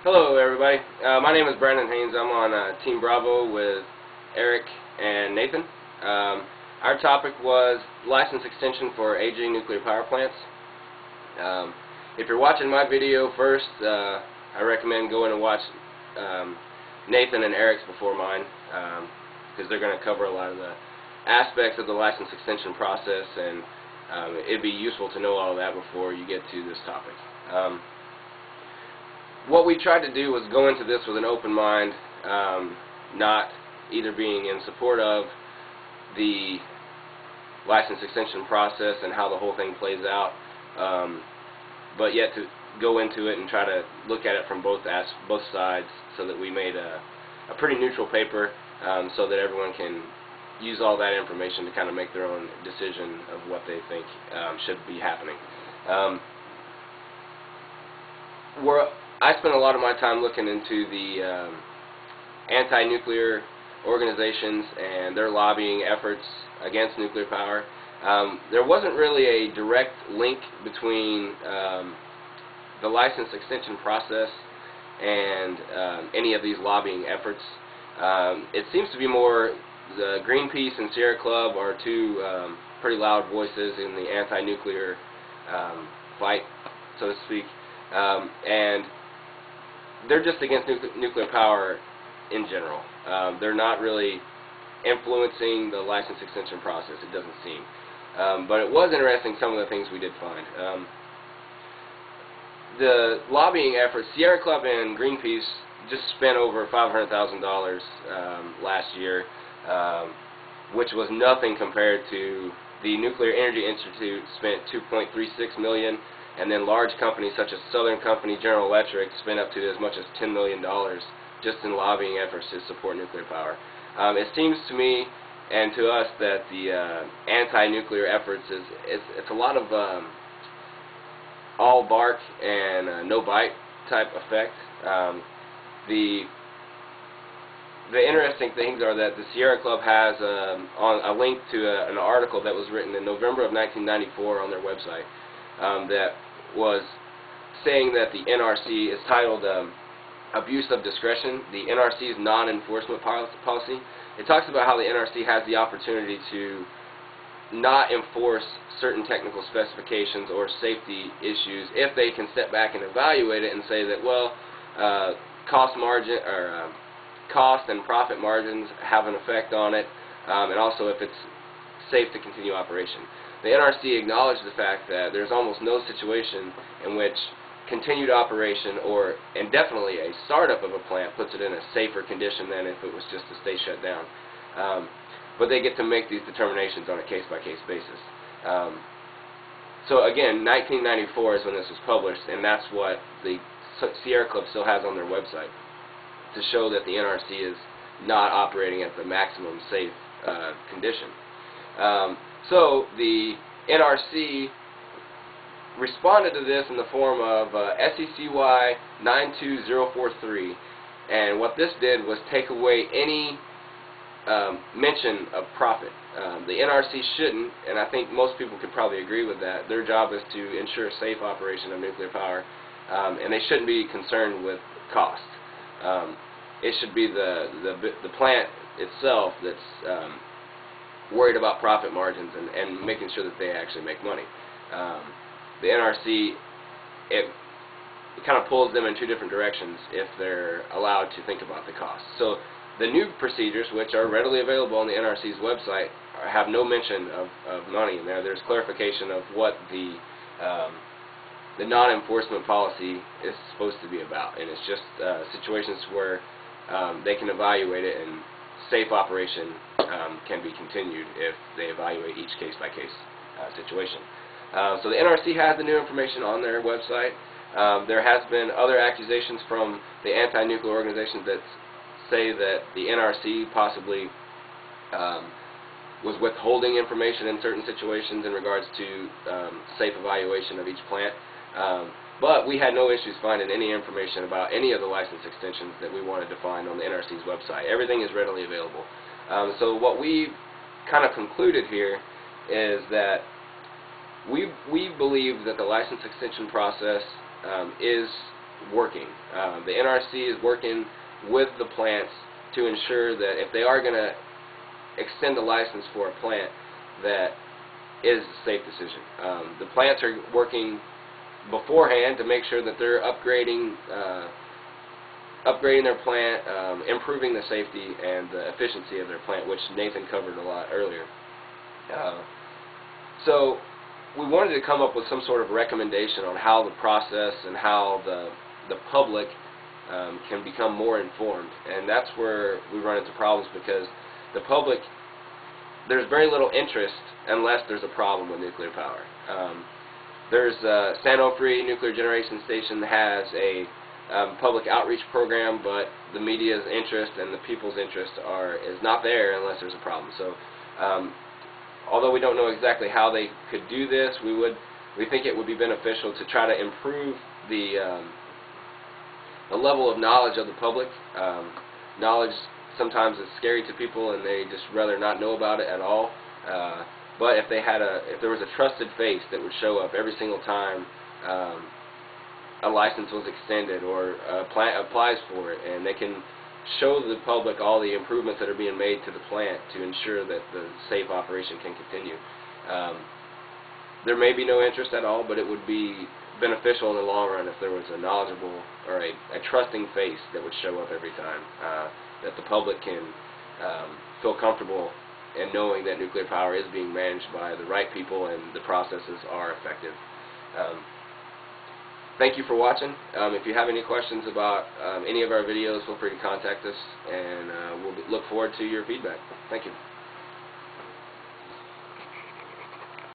Hello everybody, my name is Brandon Haynes. I'm on Team Bravo with Eric and Nathan. Our topic was license extension for aging nuclear power plants. If you're watching my video first, I recommend going and watch Nathan and Eric's before mine, because they're going to cover a lot of the aspects of the license extension process, and it'd be useful to know all of that before you get to this topic. What we tried to do was go into this with an open mind, not either being in support of the license extension process and how the whole thing plays out, but yet to go into it and try to look at it from both sides, so that we made a pretty neutral paper, so that everyone can use all that information to kind of make their own decision of what they think should be happening. I spent a lot of my time looking into the anti-nuclear organizations and their lobbying efforts against nuclear power. There wasn't really a direct link between the license extension process and any of these lobbying efforts. It seems to be more the Greenpeace and Sierra Club are two pretty loud voices in the anti-nuclear fight, so to speak, and they're just against nuclear power in general. They're not really influencing the license extension process, it doesn't seem. But it was interesting, some of the things we did find. The lobbying efforts, Sierra Club and Greenpeace just spent over $500,000 last year, which was nothing compared to the Nuclear Energy Institute spent $2.36 million, and then large companies such as Southern Company, General Electric spent up to as much as $10 million just in lobbying efforts to support nuclear power. It seems to me and to us that the anti-nuclear efforts it's a lot of all bark and no bite type effect. The interesting things are that the Sierra Club has a link to an article that was written in November of 1994 on their website that was saying that the NRC is titled Abuse of Discretion, the NRC's non-enforcement policy. It talks about how the NRC has the opportunity to not enforce certain technical specifications or safety issues if they can step back and evaluate it and say that, well, cost and profit margins have an effect on it, and also if it's safe to continue operation. The NRC acknowledged the fact that there's almost no situation in which continued operation and definitely a startup of a plant puts it in a safer condition than if it was just to stay shut down. But they get to make these determinations on a case-by-case basis. So again, 1994 is when this was published, and that's what the Sierra Club still has on their website, to show that the NRC is not operating at the maximum safe condition. So the NRC responded to this in the form of SECY 92043, and what this did was take away any mention of profit. The NRC shouldn't, and I think most people could probably agree with that. Their job is to ensure safe operation of nuclear power, and they shouldn't be concerned with cost. It should be the plant itself that's worried about profit margins and making sure that they actually make money. The NRC, it kind of pulls them in two different directions if they're allowed to think about the cost. So the new procedures, which are readily available on the NRC's website, have no mention of money in there. There's clarification of what the non-enforcement policy is supposed to be about, and it's just situations where they can evaluate it and safe operation can be continued if they evaluate each case-by-case situation. So the NRC has the new information on their website. There has been other accusations from the anti-nuclear organizations that say that the NRC possibly was withholding information in certain situations in regards to safe evaluation of each plant. But we had no issues finding any information about any of the license extensions that we wanted to find on the NRC's website. Everything is readily available. So what we kind of concluded here is that we believe that the license extension process is working. The NRC is working with the plants to ensure that if they are going to extend the license for a plant, that is a safe decision. The plants are working beforehand to make sure that they're upgrading their plant, improving the safety and the efficiency of their plant, which Nathan covered a lot earlier. So we wanted to come up with some sort of recommendation on how the process and how the public can become more informed, and that's where we run into problems, because the public, there's very little interest unless there's a problem with nuclear power. There's San Onofre Nuclear Generation Station has a public outreach program, but the media's interest and the people's interest is not there unless there's a problem. So although we don't know exactly how they could do this, we think it would be beneficial to try to improve the level of knowledge of the public. Knowledge sometimes is scary to people, and they just rather not know about it at all. But if there was a trusted face that would show up every single time a license was extended or a plant applies for it, and they can show the public all the improvements that are being made to the plant to ensure that the safe operation can continue. There may be no interest at all, but it would be beneficial in the long run if there was a knowledgeable or a trusting face that would show up every time, that the public can feel comfortable in knowing that nuclear power is being managed by the right people and the processes are effective. Thank you for watching. If you have any questions about any of our videos, feel free to contact us, and we'll look forward to your feedback. Thank you.